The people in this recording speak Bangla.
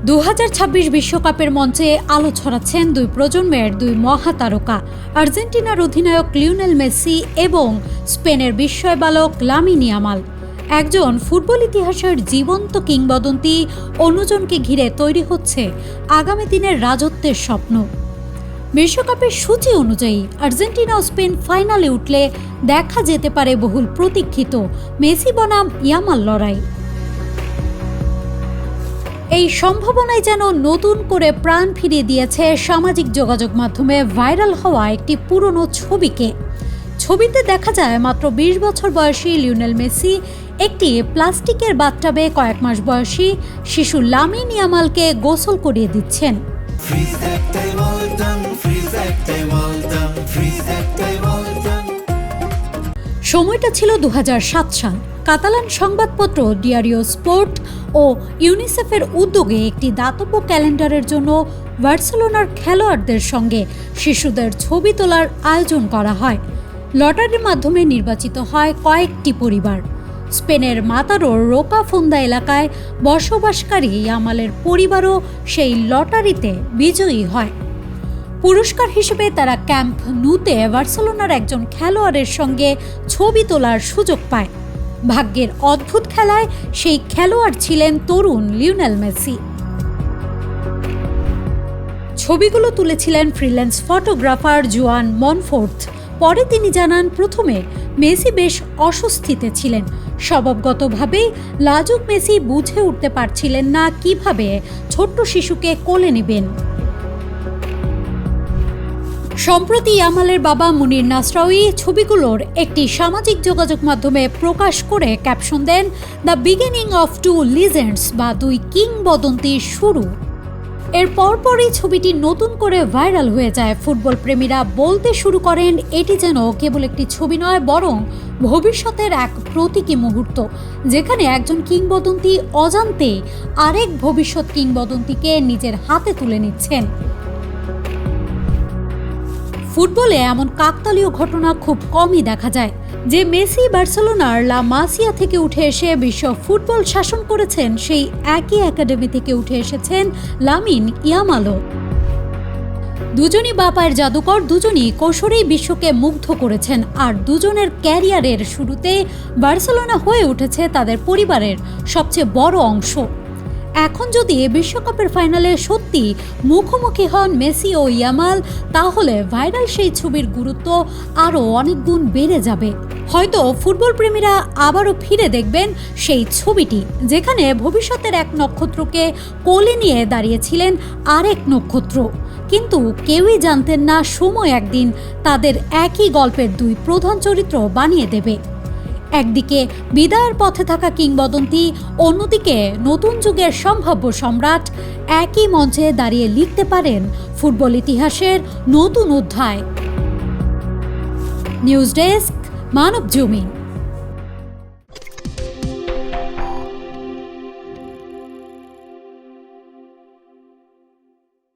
2026 বিশ্বকাপের মঞ্চে আলো ছড়াচ্ছেন দুই প্রজন্মের দুই মহাতারকা, আর্জেন্টিনার অধিনায়ক লিওনেল মেসি এবং স্পেনের বিস্ময় বালক লামিন ইয়ামাল। একজন ফুটবল ইতিহাসের জীবন্ত কিংবদন্তি, অন্যজনকে ঘিরে তৈরি হচ্ছে আগামী দিনের রাজত্বের স্বপ্ন। বিশ্বকাপের সূচি অনুযায়ী আর্জেন্টিনা ও স্পেন ফাইনালে উঠলে দেখা যেতে পারে বহুল প্রতীক্ষিত মেসি বনাম ইয়ামাল লড়াই। এই সম্ভাবনায় যেন নতুন করে প্রাণ ফিরিয়ে দিয়েছে সামাজিক যোগাযোগ মাধ্যমে ভাইরাল হওয়া একটি পুরনো ছবিকে। ছবিতে দেখা যায় মাত্র 20 বছর বয়সী লিওনেল মেসি একটি প্লাস্টিকের বাথটাবে কয়েক মাস বয়সী শিশু লামিন ইয়ামালকে গোসল করিয়ে দিচ্ছেন। সময়টা ছিল 2007 সাল। কাতালান সংবাদপত্র ডিয়ারিও স্পোর্ট ও ইউনিসেফের উদ্যোগে একটি দাতব্য ক্যালেন্ডারের জন্য বার্সেলোনার খেলোয়াড়দের সঙ্গে শিশুদের ছবি তোলার আয়োজন করা হয়। লটারির মাধ্যমে নির্বাচিত হয় কয়েকটি পরিবার। স্পেনের মাতারোর রোকা ফোন্দা এলাকায় বসবাসকারী ইয়ামালের পরিবারও সেই লটারিতে বিজয়ী হয়। পুরস্কার হিসেবে তারা ক্যাম্প নুতে বার্সেলোনার একজন খেলোয়াড়ের সঙ্গে ছবি তোলার সুযোগ পায়। ভাগ্যের অদ্ভুত খেলায় সেই খেলোয়াড় ছিলেন তরুণ লিওনেল মেসি। ছবিগুলো তুলেছিলেন ফ্রিল্যান্স ফটোগ্রাফার জুয়ান মনফোর্থ। পরে তিনি জানান, প্রথমে মেসি বেশ অস্বস্তিতে ছিলেন। স্বভাবগতভাবেই লাজুক মেসি বুঝে উঠতে পারছিলেন না কিভাবে ছোট্ট শিশুকে কোলে নেবেন। সম্প্রতি ইয়ামালের বাবা মুনির নাসরাউই ছবিগুলোর একটি সামাজিক যোগাযোগ মাধ্যমে প্রকাশ করে ক্যাপশন দেন, the beginning of two legends বা দুই কিংবদন্তির শুরু। এর পরপরই ছবিটি নতুন করে ভাইরাল হয়ে যায়। ফুটবল প্রেমীরা বলতে শুরু করেন, এটি যেন কেবল একটি ছবি নয়, বরং ভবিষ্যতের এক প্রতীকী মুহূর্ত, যেখানে একজন কিংবদন্তি অজান্তে আরেক ভবিষ্যৎ কিংবদন্তিকে নিজের হাতে তুলে নিচ্ছেন। ফুটবলে এমন কাকতালীয় ঘটনা খুব কমই দেখা যায়। যে মেসি বার্সেলোনার লা মাসিয়া থেকে উঠে এসে বিশ্ব ফুটবল শাসন করেছেন, সেই একই একাডেমি থেকে উঠে এসেছেন লামিন ইয়ামালও। দুজনই বাপায়ের জাদুকর, দুজনই কৈশোরেই বিশ্বকে মুগ্ধ করেছেন, আর দুজনের ক্যারিয়ারের শুরুতে বার্সেলোনা হয়ে উঠেছে তাদের পরিবারের সবচেয়ে বড় অংশ। এখন যদি বিশ্বকাপের ফাইনালে সত্যি মুখোমুখি হন মেসি ও ইয়ামাল, তাহলে ভাইরাল সেই ছবির গুরুত্ব আরও অনেক গুণ বেড়ে যাবে। হয়তো ফুটবল প্রেমীরা আবারও ফিরে দেখবেন সেই ছবিটি, যেখানে ভবিষ্যতের এক নক্ষত্রকে কোলে নিয়ে দাঁড়িয়েছিলেন আরেক নক্ষত্র। কিন্তু কেউই জানতেন না সময় একদিন তাদের একই গল্পের দুই প্রধান চরিত্র বানিয়ে দেবে। একদিকে বিদায়ের পথে থাকা কিংবদন্তি, অন্যদিকে নতুন যুগের সম্ভাব্য সম্রাট একই মঞ্চে দাঁড়িয়ে লিখতে পারেন ফুটবল ইতিহাসের নতুন অধ্যায়। News desk, Manabzamin.